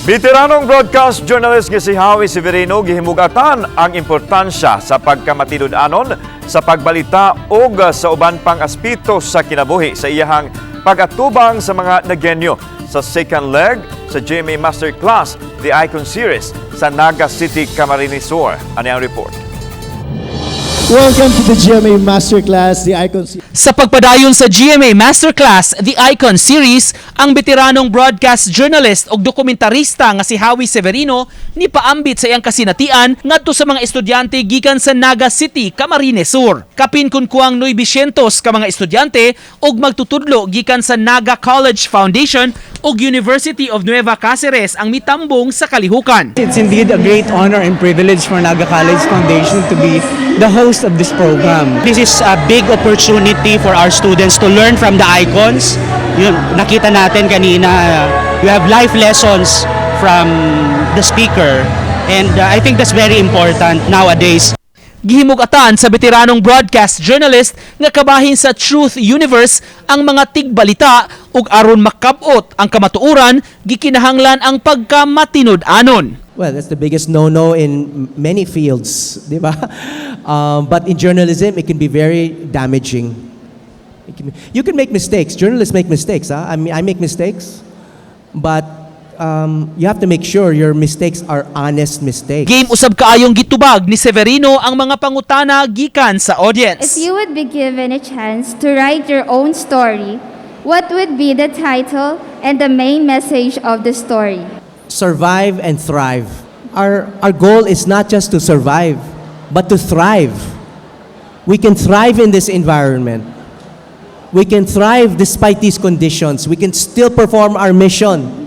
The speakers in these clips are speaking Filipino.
Veteranong broadcast journalist nga si Howie Severino gihimugatan ang importansya sa pagkamatinud-anon sa pagbalita o sa uban pang aspeto sa kinabuhi sa iyang pag-atubang sa mga nagyenyo sa second leg sa GMA Masterclass, the Icon Series sa Naga City, Camarines Sur. Ano ang report? Welcome to the GMA Masterclass, the Icon Series. Sa pagpadayon sa GMA Masterclass, the Icon Series, ang veteranong broadcast journalist o dokumentarista nga si Howie Severino ni paambit sa iyang kasinatian ngadto sa mga estudyante gikan sa Naga City, Camarines Sur. Kapin kun kuang 900 ka mga estudyante og magtutudlo gikan sa Naga College Foundation ug University of Nueva Cáceres ang mitambong sa kalihukan. It's indeed a great honor and privilege for Naga College Foundation to be the host of this program. This is a big opportunity for our students to learn from the icons. Yun, nakita natin kanina, you have life lessons from the speaker, and I think that's very important nowadays. Gihimugatan sa veteranong broadcast journalist nga kabahin sa Truth Universe ang mga tigbalita ug aron makabot ang kamatuoran gikinahanglan ang pagkamatinud-anon. Well, that's the biggest no-no in many fields, di ba? But in journalism, it can be very damaging. You can make mistakes. Journalists make mistakes. I mean, I make mistakes, but you have to make sure your mistakes are honest mistakes. Game usab kaayong gitubag ni Severino ang mga pangutana gikan sa audience. If you would be given a chance to write your own story, what would be the title and the main message of the story? Survive and thrive. Our goal is not just to survive, but to thrive. We can thrive in this environment. We can thrive despite these conditions. We can still perform our mission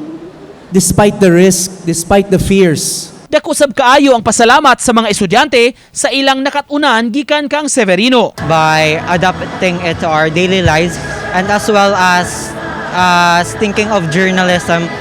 despite the risk, despite the fears. Dako usab kaayo ang pasalamat sa mga estudyante sa ilang nakatunan gikan kang Severino. By adapting it to our daily lives, and as well as thinking of journalism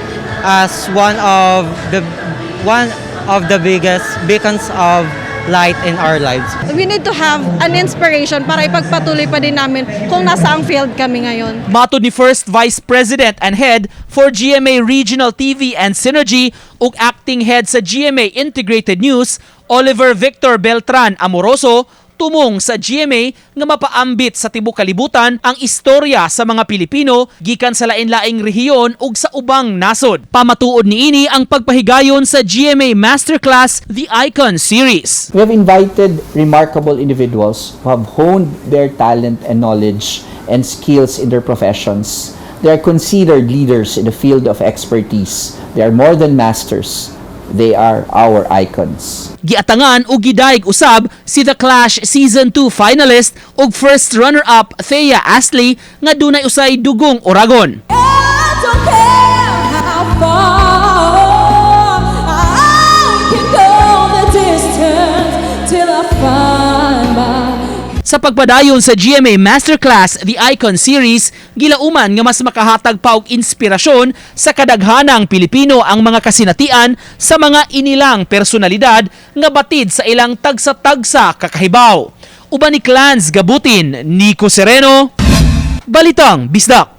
as one of the biggest beacons of light in our lives. We need to have an inspiration para ipagpatuloy pa din namin kung nasaang field kami ngayon. Matod ni First Vice President and Head for GMA Regional TV and Synergy ug Acting Head sa GMA Integrated News, Oliver Victor Beltran Amoroso, tumong sa GMA nga mapaambit sa tibuok kalibutan ang istorya sa mga Pilipino gikan sa lain-laing rehiyon ug sa ubang nasod. Pamatuod niini ang pagpahigayon sa GMA Masterclass, the Icon Series. We have invited remarkable individuals who have honed their talent and knowledge and skills in their professions. They are considered leaders in the field of expertise. They are more than masters. They are our icons. Giatangan ug gidaig usab si The Clash Season 2 finalist ug first runner-up Thea Astley nga dunay usay dugong Oragon. Sa pagpadayon sa GMA Masterclass, the Icon Series, gilauman nga mas makahatag pa og inspirasyon sa kadaghanang Pilipino ang mga kasinatian sa mga inilang personalidad nga batid sa ilang tagsa-tagsa kakahibaw. Uban ni Clans Gabutin, Nico Sereno, Balitang Bisdak.